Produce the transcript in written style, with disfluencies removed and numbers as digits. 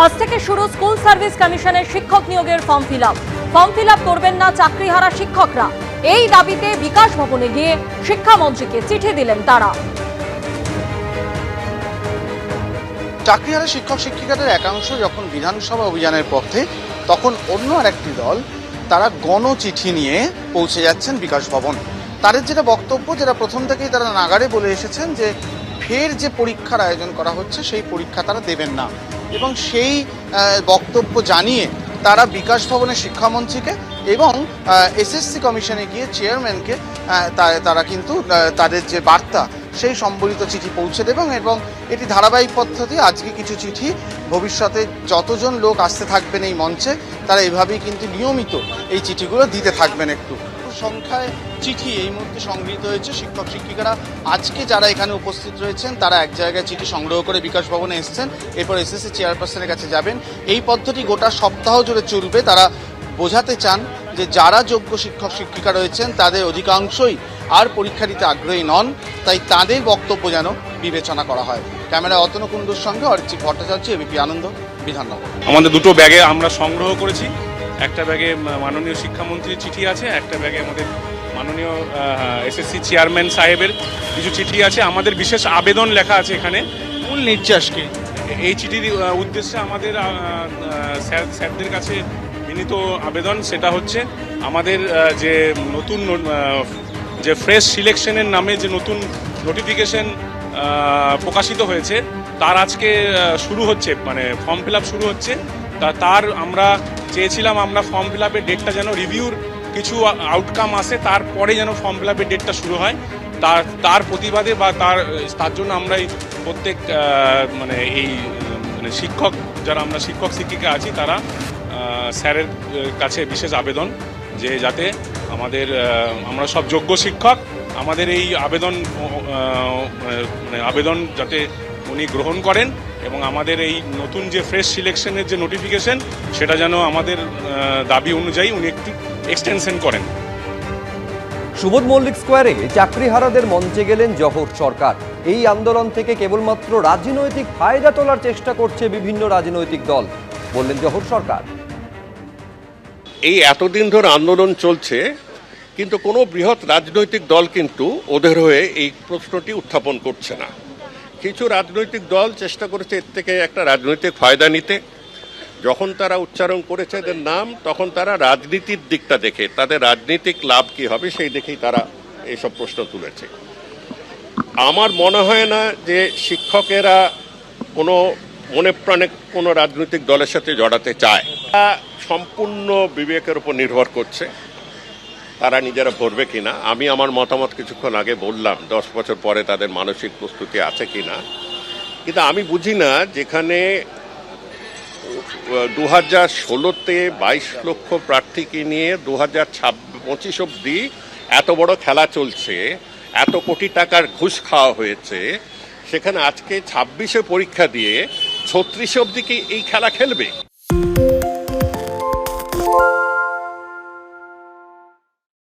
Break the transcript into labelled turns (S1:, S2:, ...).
S1: আজ থেকে শুরু স্কুল সার্ভিস কমিশনের শিক্ষক নিয়োগের ফর্ম ফিল আপ করবেন না চাকরিহারা শিক্ষকরা। এই দাবিতে বিকাশ ভবনে গিয়ে শিক্ষামন্ত্রীকে চিঠি দিলেন তারা।
S2: চাকরিহারা শিক্ষক শিক্ষিকাদের একাংশ যখন বিধানসভা অভিযানের পথে, তখন অন্য আরেকটি দল তারা গণচিঠি নিয়ে পৌঁছে যাচ্ছেন বিকাশ ভবন। তাদের যেটা বক্তব্য, যেটা প্রথম থেকেই তারা নাগারে বলে এসেছেন, যে ফের যে পরীক্ষার আয়োজন করা হচ্ছে সেই পরীক্ষা তারা দেবেন না, এবং সেই বক্তব্য জানিয়ে তারা বিকাশ ভবনের শিক্ষামন্ত্রীকে এবং এসএসসি কমিশনে গিয়ে চেয়ারম্যানকে তারা কিন্তু তাদের যে বার্তা সেই সম্বলিত চিঠি পৌঁছে দেবেন। এবং এটি ধারাবাহিক পদ্ধতি। আজকে কিছু চিঠি, ভবিষ্যতে যতজন লোক আসতে থাকবেন এই মঞ্চে, তারা এভাবেই কিন্তু নিয়মিত এই চিঠিগুলো দিতে থাকবেন। একটু সংখ্যায় চিঠি এই মুহূর্তে সংগৃহীত হয়েছে। শিক্ষক শিক্ষিকারা আজকে যারা এখানে উপস্থিত রয়েছেন, তারা এক জায়গায় চিঠি সংগ্রহ করে বিকাশ ভবনে এসছেন, এরপর এসএসসি চেয়ারপারসনের কাছে যাবেন। এই পদ্ধতি গোটা সপ্তাহ জুড়ে চলবে। তারা বোঝাতে চান যে যারা যোগ্য শিক্ষক শিক্ষিকা রয়েছেন তাদের অধিকাংশই আর পরীক্ষা দিতে আগ্রহী নন, তাই তাদের বক্তব্য যেন বিবেচনা করা হয়। ক্যামেরা অতনু কুণ্ডুর সঙ্গে অরিজিৎ ভট্টাচার্য, এবিপি আনন্দ, বিধাননগর।
S3: আমাদের দুটো ব্যাগে আমরা সংগ্রহ করেছি। একটা ব্যাগে মাননীয় শিক্ষামন্ত্রীর চিঠি আছে, একটা ব্যাগে আমাদের মাননীয় এসএসসি চেয়ারম্যান সাহেবের কিছু চিঠি আছে। আমাদের বিশেষ আবেদন লেখা আছে এখানে।
S2: মূল নির্যাসকে
S3: এই চিঠির উদ্দেশ্যে আমাদের স্যারদের কাছে বিনীত আবেদন, সেটা হচ্ছে আমাদের যে নতুন যে ফ্রেশ সিলেকশনের নামে যে নতুন নোটিফিকেশন প্রকাশিত হয়েছে, তার আজকে শুরু হচ্ছে, মানে ফর্ম ফিল আপ শুরু হচ্ছে। তার আমরা চেয়েছিলাম আমরা ফর্ম ফিল আপের ডেটটা যেন রিভিউর কিছু আউটকাম আসে, তারপরে যেন ফর্ম ফিল আপের ডেটটা শুরু হয়। তার প্রতিবাদে বা তার জন্য আমরা প্রত্যেক মানে এই মানে শিক্ষক, যারা আমরা শিক্ষক শিক্ষিকা আছি, তারা স্যারের কাছে বিশেষ আবেদন যে যাতে আমরা সব যোগ্য শিক্ষক, আমাদের এই আবেদন যাতে উনি গ্রহণ করেন, এবং আমাদের এই নতুন যে ফ্রেশ সিলেকশনের যে নোটিফিকেশন, সেটা যেন আমাদের দাবি অনুযায়ী উনি একটু এক্সটেনশন করেন।
S4: সুবোধ মল্লিক স্কোয়ারে চাকরিহারাদের মঞ্চে গেলেন জহর সরকার। এই আন্দোলন থেকে কেবলমাত্র রাজনৈতিক ফায়দা তোলার চেষ্টা করছে বিভিন্ন রাজনৈতিক দল, বললেন জহর সরকার।
S5: এই এতদিন ধরে আন্দোলন চলছে, কিন্তু কোনো বৃহৎ রাজনৈতিক দল কিন্তু ওদের হয়ে এই প্রশ্নটি উত্থাপন করছে না। কিছু রাজনৈতিক দল চেষ্টা করেছে এর থেকে একটা রাজনৈতিক ফায়দা নিতে। যখন তারা উচ্চারণ করেছে এদের নাম, তখন তারা রাজনীতির দিকটা দেখে, তাদের রাজনৈতিক লাভ কি হবে সেই দেখেই তারা এইসব প্রশ্ন তুলেছে। আমার মনে হয় না যে শিক্ষকেরা কোনো মনে প্রাণে কোনো রাজনৈতিক দলের সাথে জড়াতে চায়। সম্পূর্ণ বিবেকের উপর নির্ভর করছে তারা নিজেরা ভরবে কিনা। আমি আমার মতামত কিছুক্ষণ আগে বললাম, 10 বছর পরে তাদের মানসিক প্রস্তুতি আছে কিনা। কিন্তু আমি বুঝি না, যেখানে 2016-তে 22 লক্ষ প্রার্থীকে নিয়ে 2025 অবধি এত বড় খেলা চলছে, এত কোটি টাকার ঘুষ খাওয়া হয়েছে, সেখানে আজকে 26-এ পরীক্ষা দিয়ে 36 অবধি কি এই খেলা খেলবে?